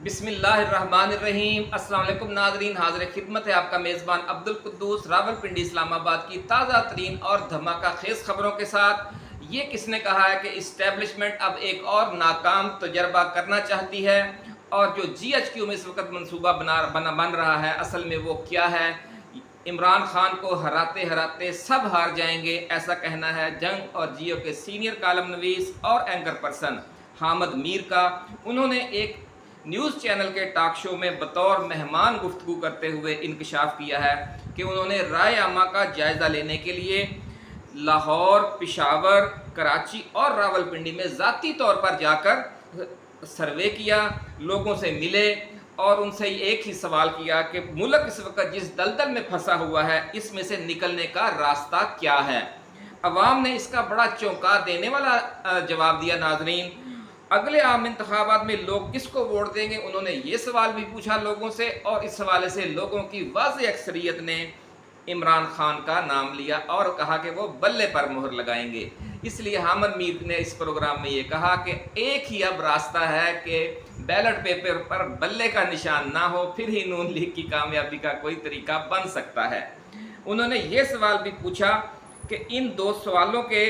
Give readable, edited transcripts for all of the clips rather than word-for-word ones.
बिस्मिल्लाहिर्रहमानिर्रहीम। अस्सलाम वालेकुम नाज़रीन, हाज़िर खिदमत है आपका मेज़बान अब्दुल कुद्दूस रावलपिंडी इस्लामाबाद की ताज़ा तरीन और धमाका खेज़ खबरों के साथ। ये किसने कहा है कि इस्टेब्लिशमेंट अब एक और नाकाम तजर्बा करना चाहती है, और जो GHQ में इस वक्त मनसूबा बन रहा है, असल में वो क्या है? इमरान खान को हराते हराते सब हार जाएंगे, ऐसा कहना है जंग और जियो के सीनियर कालम नवीस और एंकर पर्सन हामिद मीर का। उन्होंने एक न्यूज़ चैनल के टॉक शो में बतौर मेहमान गुफ्तगू करते हुए इंकशाफ किया है कि उन्होंने राय आमा का जायज़ा लेने के लिए लाहौर, पेशावर, कराची और रावलपिंडी में ज़ाती तौर पर जाकर सर्वे किया, लोगों से मिले और उनसे एक ही सवाल किया कि मुल्क इस वक्त जिस दलदल में फंसा हुआ है, इसमें से निकलने का रास्ता क्या है। अवाम ने इसका बड़ा चौंका देने वाला जवाब दिया। नाजरीन, अगले आम इंतखाबात में लोग किसको वोट देंगे, उन्होंने ये सवाल भी पूछा लोगों से, और इस हवाले से लोगों की वाज़ेह अक्सरियत ने इमरान खान का नाम लिया और कहा कि वो बल्ले पर मोहर लगाएंगे। इसलिए हामिद मीर ने इस प्रोग्राम में ये कहा कि एक ही अब रास्ता है कि बैलेट पेपर पर बल्ले का निशान ना हो, फिर ही नून लीग की कामयाबी का कोई तरीका बन सकता है। उन्होंने ये सवाल भी पूछा कि इन दो सवालों के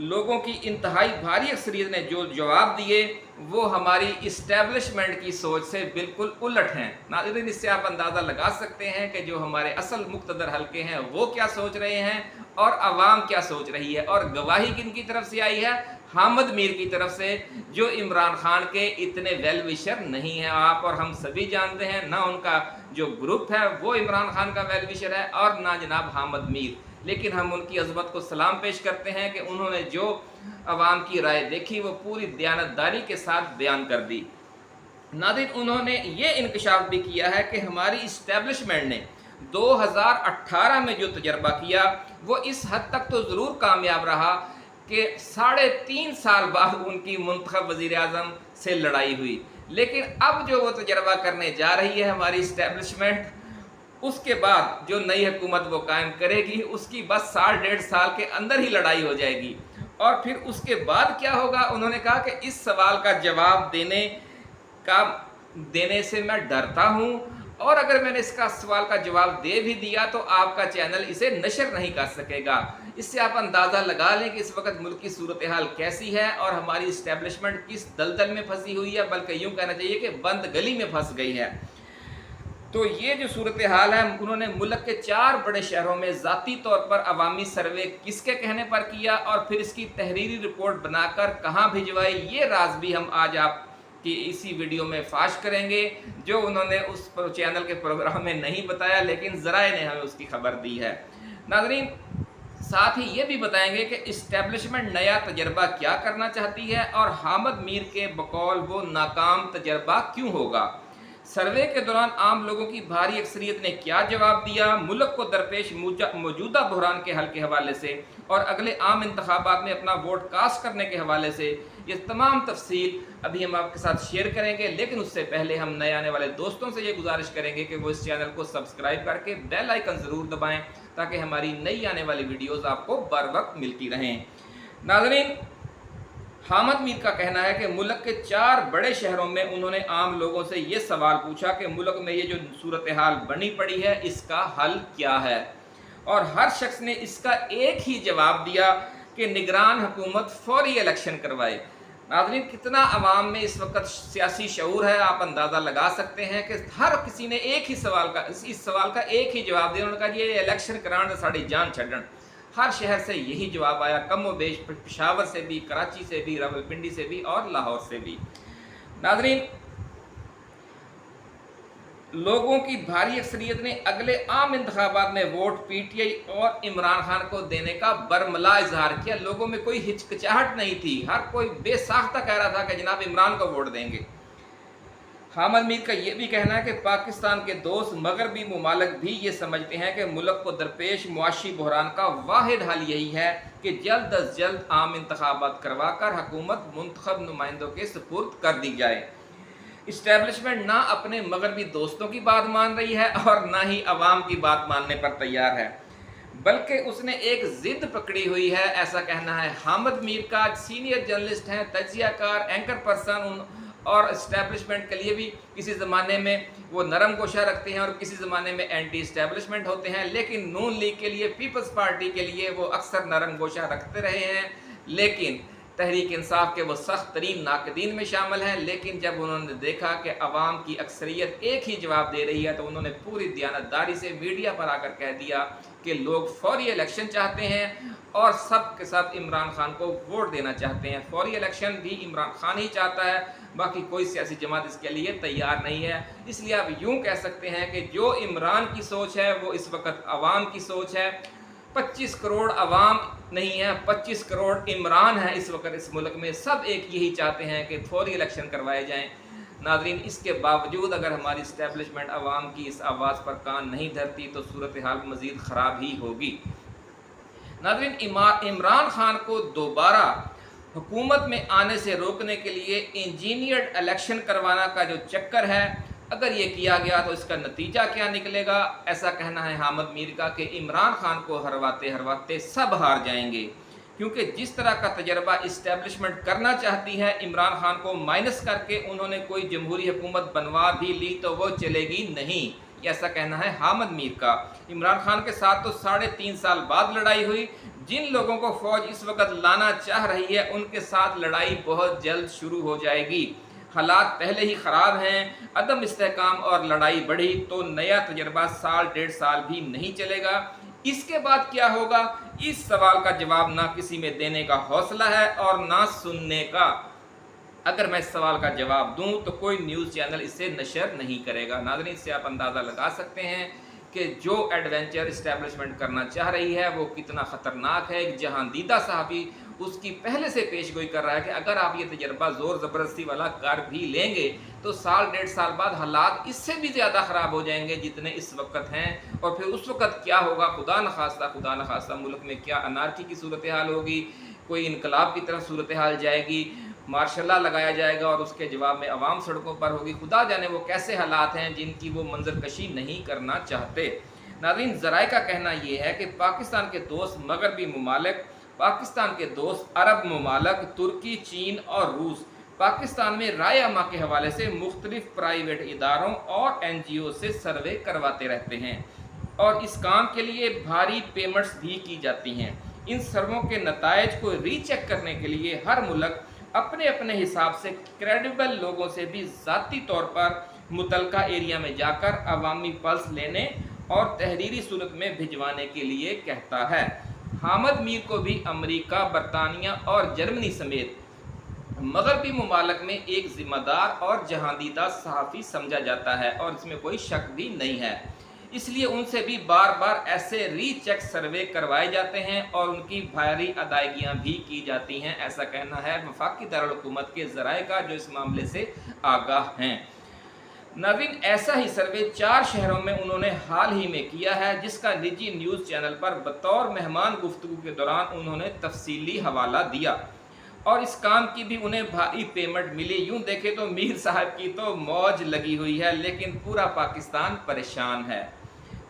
लोगों की इंतहाई भारी अक्सरियत ने जो जवाब दिए वो हमारी इस्टेब्लिशमेंट की सोच से बिल्कुल उलट हैं। नाज़रीन, इससे आप अंदाज़ा लगा सकते हैं कि जो हमारे असल मुक़्तदर हल्के हैं वो क्या सोच रहे हैं और आवाम क्या सोच रही है। और गवाही किन की तरफ से आई है? हामिद मीर की तरफ से, जो इमरान खान के इतने वेल विशर नहीं हैं। आप और हम सभी जानते हैं, ना उनका जो ग्रुप है वो इमरान खान का वेल विशर है और ना जनाब हामिद मीर। लेकिन हम उनकी अज़मत को सलाम पेश करते हैं कि उन्होंने जो अवाम की राय देखी वो पूरी दयानतदारी के साथ बयान कर दी। नादिर, उन्होंने ये इंकशाफ भी किया है कि हमारी इस्टेब्लिशमेंट ने 2018 में जो तजर्बा किया वो इस हद तक तो ज़रूर कामयाब रहा कि 3.5 साल बाद उनकी मुंतखब वज़ीर आज़म से लड़ाई हुई। लेकिन अब जो वो तजर्बा करने जा रही है हमारी इस्टेब्लिशमेंट, उसके बाद जो नई हुकूमत वो कायम करेगी उसकी बस 1.5 साल के अंदर ही लड़ाई हो जाएगी। और फिर उसके बाद क्या होगा? उन्होंने कहा कि इस सवाल का जवाब देने से मैं डरता हूँ, और अगर मैंने इसका सवाल का जवाब दे भी दिया तो आपका चैनल इसे नशर नहीं कर सकेगा। इससे आप अंदाज़ा लगा लें कि इस वक्त मुल्क की सूरत हाल कैसी है और हमारी इस्टेब्लिशमेंट किस दलदल में फंसी हुई है, बल्कि यूँ कहना चाहिए कि बंद गली में फंस गई है। तो ये जो सूरत हाल है, उन्होंने मुल्क के 4 बड़े शहरों में ज़ाती तौर पर अवामी सर्वे किसके कहने पर किया और फिर इसकी तहरीरी रिपोर्ट बनाकर कहाँ भिजवाई, ये राज भी हम आज आपकी इसी वीडियो में फाश करेंगे, जो उन्होंने उस चैनल के प्रोग्राम में नहीं बताया, लेकिन ज़राए ने हमें उसकी खबर दी है। नाज़रीन, साथ ही ये भी बताएंगे कि इस्टेब्लिशमेंट नया तजर्बा क्या करना चाहती है और हामिद मीर के बकौल वो नाकाम तजर्बा क्यों होगा। सर्वे के दौरान आम लोगों की भारी अक्सरियत ने क्या जवाब दिया मुल्क को दरपेश मौजूदा बहरान के हल के हवाले से और अगले आम इंतखाबात में अपना वोट कास्ट करने के हवाले से, ये तमाम तफसील अभी हम आपके साथ शेयर करेंगे। लेकिन उससे पहले हम नए आने वाले दोस्तों से ये गुजारिश करेंगे कि वो इस चैनल को सब्सक्राइब करके बेल आइकन ज़रूर दबाएं ताकि हमारी नई आने वाली वीडियोज़ आपको बर वक्त मिलती रहें। नाज़रीन, हामिद मीर का कहना है कि मुल्क के 4 बड़े शहरों में उन्होंने आम लोगों से ये सवाल पूछा कि मुल्क में ये जो सूरत हाल बनी पड़ी है इसका हल क्या है, और हर शख्स ने इसका एक ही जवाब दिया कि निगरान हुकूमत फौरी इलेक्शन करवाए। नाज़रीन, कितना अवाम में इस वक्त सियासी शऊर है, आप अंदाज़ा लगा सकते हैं कि हर किसी ने एक ही इस सवाल का एक ही जवाब दिया। उन्होंने कहा ये इलेक्शन कराना साड़ी जान छड़न। हर शहर से यही जवाब आया, कम व बेश पेशावर से भी, कराची से भी, रावलपिंडी से भी और लाहौर से भी। नाज़रीन, लोगों की भारी अक्सरियत ने अगले आम इंतखाबात में वोट PTI और इमरान खान को देने का बरमला इजहार किया। लोगों में कोई हिचकिचाहट नहीं थी, हर कोई बेसाख्ता कह रहा था कि जनाब इमरान को वोट देंगे। हामिद मीर का ये भी कहना है कि पाकिस्तान के दोस्त मगरबी ममालिक भी ये समझते हैं कि मुल्क को दरपेश मुआशी बहरान का वाहिद हल यही है कि जल्द अज जल्द आम इंतखाबात करवा कर हुकूमत मुंतखब नुमाइंदों के सुपुर्द कर दी जाए। इस्टेब्लिशमेंट ना अपने मगरबी दोस्तों की बात मान रही है और ना ही अवाम की बात मानने पर तैयार है, बल्कि उसने एक जिद पकड़ी हुई है, ऐसा कहना है हामिद मीर का। सीनियर जर्नलिस्ट हैं, तजियाकार, एंकर पर्सन اور اسٹیبلشمنٹ کے لیے بھی کسی زمانے میں وہ نرم گوشہ رکھتے ہیں اور کسی زمانے میں اینٹی اسٹیبلشمنٹ ہوتے ہیں، لیکن نون لیگ کے لیے، پیپلز پارٹی کے لیے وہ اکثر نرم گوشہ رکھتے رہے ہیں، لیکن تحریک انصاف کے وہ سخت ترین ناقدین میں شامل ہیں۔ لیکن جب انہوں نے دیکھا کہ عوام کی اکثریت ایک ہی جواب دے رہی ہے تو انہوں نے پوری دیانتداری سے میڈیا پر آ کر کہہ دیا کہ لوگ فوری الیکشن چاہتے ہیں اور سب کے سب عمران خان کو ووٹ دینا چاہتے ہیں۔ فوری الیکشن بھی عمران خان ہی چاہتا ہے، باقی کوئی سیاسی جماعت اس کے لیے تیار نہیں ہے۔ اس لیے آپ یوں کہہ سکتے ہیں کہ جو عمران کی سوچ ہے وہ اس وقت عوام کی سوچ ہے۔ 25 کروڑ عوام نہیں ہے، 25 کروڑ عمران ہے اس وقت اس ملک میں، سب ایک یہی چاہتے ہیں کہ فوری الیکشن کروائے جائیں۔ ناظرین، اس کے باوجود اگر ہماری اسٹیبلشمنٹ عوام کی اس آواز پر کان نہیں دھرتی تو صورتحال مزید خراب ہی ہوگی۔ ناظرین، عمران خان کو دوبارہ حکومت میں آنے سے روکنے کے لیے انجینئرڈ الیکشن کروانا کا جو چکر ہے، اگر یہ کیا گیا تو اس کا نتیجہ کیا نکلے گا؟ ایسا کہنا ہے حامد میر کا کہ عمران خان کو ہرواتے سب ہار جائیں گے، کیونکہ جس طرح کا تجربہ اسٹیبلشمنٹ کرنا چاہتی ہے عمران خان کو مائنس کر کے انہوں نے کوئی جمہوری حکومت بنوا بھی لی تو وہ چلے گی نہیں، ایسا کہنا ہے حامد میر کا۔ عمران خان کے ساتھ تو 3.5 سال بعد لڑائی ہوئی، جن لوگوں کو فوج اس وقت لانا چاہ رہی ہے ان کے ساتھ لڑائی بہت جلد شروع ہو جائے گی۔ حالات پہلے ہی خراب ہیں، عدم استحکام اور لڑائی بڑھی تو نیا تجربہ 1.5 سال بھی نہیں چلے گا۔ اس کے بعد کیا ہوگا، اس سوال کا جواب نہ کسی میں دینے کا حوصلہ ہے اور نہ سننے کا۔ اگر میں اس سوال کا جواب دوں تو کوئی نیوز چینل اسے نشر نہیں کرے گا۔ ناظرین، اس سے آپ اندازہ لگا سکتے ہیں کہ جو ایڈونچر اسٹیبلشمنٹ کرنا چاہ رہی ہے وہ کتنا خطرناک ہے۔ ایک جہاندیدہ صحافی اس کی پہلے سے پیش گوئی کر رہا ہے کہ اگر آپ یہ تجربہ زور زبردستی والا کر بھی لیں گے تو 1.5 سال بعد حالات اس سے بھی زیادہ خراب ہو جائیں گے جتنے اس وقت ہیں، اور پھر اس وقت کیا ہوگا خدا نخواستہ ملک میں کیا انارکی کی صورتحال ہوگی، کوئی انقلاب کی طرف صورتحال جائے گی، مارشل لا لگایا جائے گا اور اس کے جواب میں عوام سڑکوں پر ہوگی۔ خدا جانے وہ کیسے حالات ہیں جن کی وہ منظر کشی نہیں کرنا چاہتے۔ ناظرین، ذرائع کا کہنا یہ ہے کہ پاکستان کے دوست مغربی ممالک، پاکستان کے دوست عرب ممالک، ترکی، چین اور روس پاکستان میں رائے عامہ کے حوالے سے مختلف پرائیویٹ اداروں اور NGO سے سروے کرواتے رہتے ہیں اور اس کام کے لیے بھاری پیمنٹس بھی کی جاتی ہیں۔ ان سرووں کے نتائج کو ری چیک کرنے کے لیے ہر ملک اپنے اپنے حساب سے کریڈیبل لوگوں سے بھی ذاتی طور پر متعلقہ ایریا میں جا کر عوامی پلس لینے اور تحریری صورت میں بھجوانے کے لیے کہتا ہے۔ حامد میر کو بھی امریکہ، برطانیہ اور جرمنی سمیت مغربی ممالک میں ایک ذمہ دار اور جہاندیدہ صحافی سمجھا جاتا ہے اور اس میں کوئی شک بھی نہیں ہے، اس لیے ان سے بھی بار بار ایسے ری چیک سروے کروائے جاتے ہیں اور ان کی بھاری ادائیگیاں بھی کی جاتی ہیں، ایسا کہنا ہے وفاقی دارالحکومت کے ذرائع کا جو اس معاملے سے آگاہ ہیں۔ ناظرین، ایسا ہی سروے 4 شہروں میں انہوں نے حال ہی میں کیا ہے، جس کا نجی نیوز چینل پر بطور مہمان گفتگو کے دوران انہوں نے تفصیلی حوالہ دیا اور اس کام کی بھی انہیں بھاری پیمنٹ ملی۔ یوں دیکھیں تو میر صاحب کی تو موج لگی ہوئی ہے لیکن پورا پاکستان پریشان ہے۔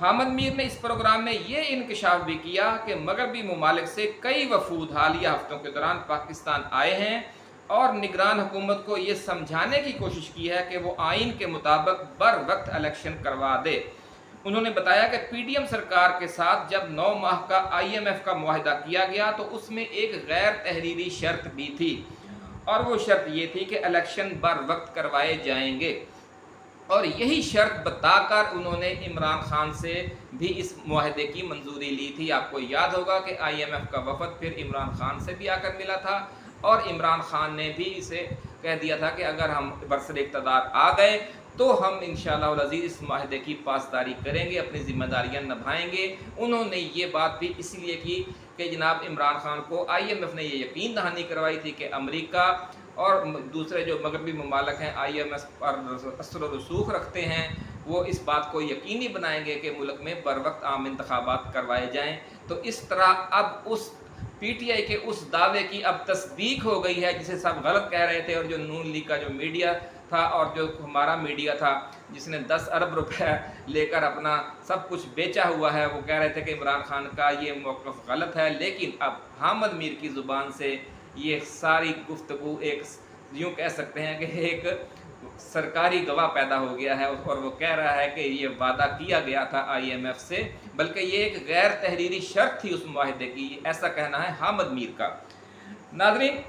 حامد میر نے اس پروگرام میں یہ انکشاف بھی کیا کہ مغربی ممالک سے کئی وفود حالیہ ہفتوں کے دوران پاکستان آئے ہیں اور نگران حکومت کو یہ سمجھانے کی کوشش کی ہے کہ وہ آئین کے مطابق بر وقت الیکشن کروا دے۔ انہوں نے بتایا کہ PDM سرکار کے ساتھ جب 9 ماہ کا IMF کا معاہدہ کیا گیا تو اس میں ایک غیر تحریری شرط بھی تھی اور وہ شرط یہ تھی کہ الیکشن بر وقت کروائے جائیں گے، اور یہی شرط بتا کر انہوں نے عمران خان سے بھی اس معاہدے کی منظوری لی تھی۔ آپ کو یاد ہوگا کہ IMF کا وفد پھر عمران خان سے بھی آ کر ملا تھا اور عمران خان نے بھی اسے کہہ دیا تھا کہ اگر ہم برسر اقتدار آ گئے تو ہم انشاءاللہ العزیز اس معاہدے کی پاسداری کریں گے، اپنی ذمہ داریاں نبھائیں گے۔ انہوں نے یہ بات بھی اس لیے کی کہ جناب عمران خان کو IMF نے یہ یقین دہانی کروائی تھی کہ امریکہ اور دوسرے جو مغربی ممالک ہیں IMF پر اثر و رسوخ رکھتے ہیں، وہ اس بات کو یقینی بنائیں گے کہ ملک میں بر وقت عام انتخابات کروائے جائیں۔ تو اس طرح اب اس PTI کے اس دعوے کی اب تصدیق ہو گئی ہے جسے سب غلط کہہ رہے تھے، اور جو نون لیگ کا جو میڈیا تھا اور جو ہمارا میڈیا تھا جس نے 10 ارب روپے لے کر اپنا سب کچھ بیچا ہوا ہے، وہ کہہ رہے تھے کہ عمران خان کا یہ موقف غلط ہے، لیکن اب حامد میر کی زبان سے یہ ساری گفتگو ایک यूँ कह सकते हैं कि एक सरकारी गवाह पैदा हो गया है और वो कह रहा है कि ये वादा किया गया था IMF से, बल्कि ये एक गैर तहरीरी शर्त थी उस मुआहदे की, ऐसा कहना है हामिद मीर का। नाज़रीन,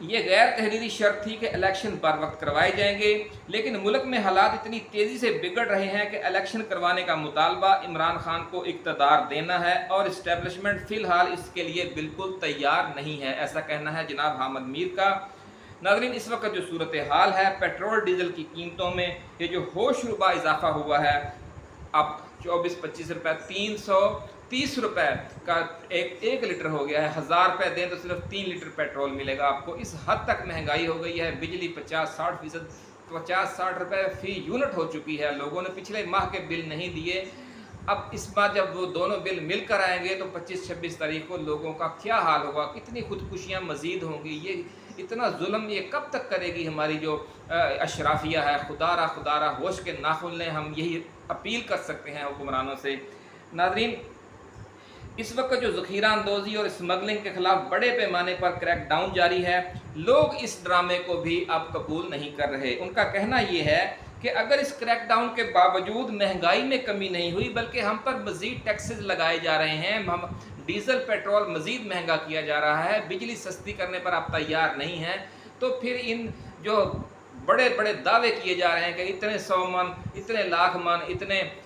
ये गैर तहरीरी शर्त थी कि इलेक्शन बर वक्त करवाए जाएंगे, लेकिन मुल्क में हालात इतनी तेज़ी से बिगड़ रहे हैं कि इलेक्शन करवाने का मुतालबा इमरान खान को इक़्तिदार देना है और इस्टेब्लिशमेंट फ़िलहाल इसके लिए बिल्कुल तैयार नहीं है, ऐसा कहना है जनाब हामिद मीर का। नाज़रीन, इस वक्त जो सूरत हाल है पेट्रोल डीज़ल की कीमतों में ये जो होशरुबा इजाफा हुआ है, अब 24-25 रुपये 330 रुपये का एक लीटर हो गया है। 1000 रुपये दें तो सिर्फ 3 लीटर पेट्रोल मिलेगा आपको। इस हद तक महंगाई हो गई है। बिजली 50-60% 50-60 रुपये फ़ी यूनिट हो चुकी है। लोगों ने पिछले माह के बिल नहीं दिए। अब इस बार जब वो दोनों बिल मिलकर आएंगे तो 25-26 तारीख को लोगों का क्या हाल होगा, कितनी खुदकुशियाँ मज़ीद होंगी। ये इतना जुल्म ये कब तक करेगी हमारी जो अशराफिया है। खुदारा होश के नाखुन लें, हम यही अपील कर सकते हैं हुक्मरानों से। नाज़रीन, इस वक्त जो ज़ख़ीरा अंदोज़ी और स्मगलिंग के ख़िलाफ़ बड़े पैमाने पर क्रैक डाउन जारी है, लोग इस ड्रामे को भी अब कबूल नहीं कर रहे। उनका कहना ये है कि अगर इस क्रैक डाउन के बावजूद महंगाई में कमी नहीं हुई, बल्कि हम पर मज़ीद टैक्सेस लगाए जा रहे हैं, हम डीज़ल पेट्रोल मज़ीद महंगा किया जा रहा है, बिजली सस्ती करने पर आप तैयार नहीं हैं, तो फिर इन जो बड़े बड़े दावे किए जा रहे हैं कि इतने 100 मन, इतने लाख मन,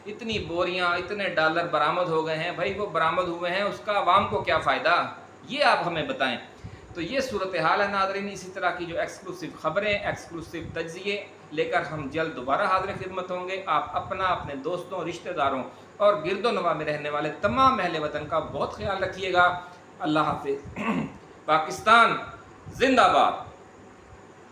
इतनी बोरियां, इतने डॉलर बरामद हो गए हैं, भाई वो बरामद हुए हैं, उसका आवाम को क्या फ़ायदा, ये आप हमें बताएं। तो ये सूरत हाल है नाज़रीन। इसी तरह की जो एक्सक्लूसिव ख़बरें, एक्सक्लूसिव तज्ज़िये लेकर हम जल्द दोबारा हाज़िर खिदमत होंगे। आप अपना, अपने दोस्तों, रिश्तेदारों और गिरदोनवा में रहने वाले तमाम अहले वतन का बहुत ख्याल रखिएगा। अल्लाह हाफ़िज़। पाकिस्तान जिंदाबाद।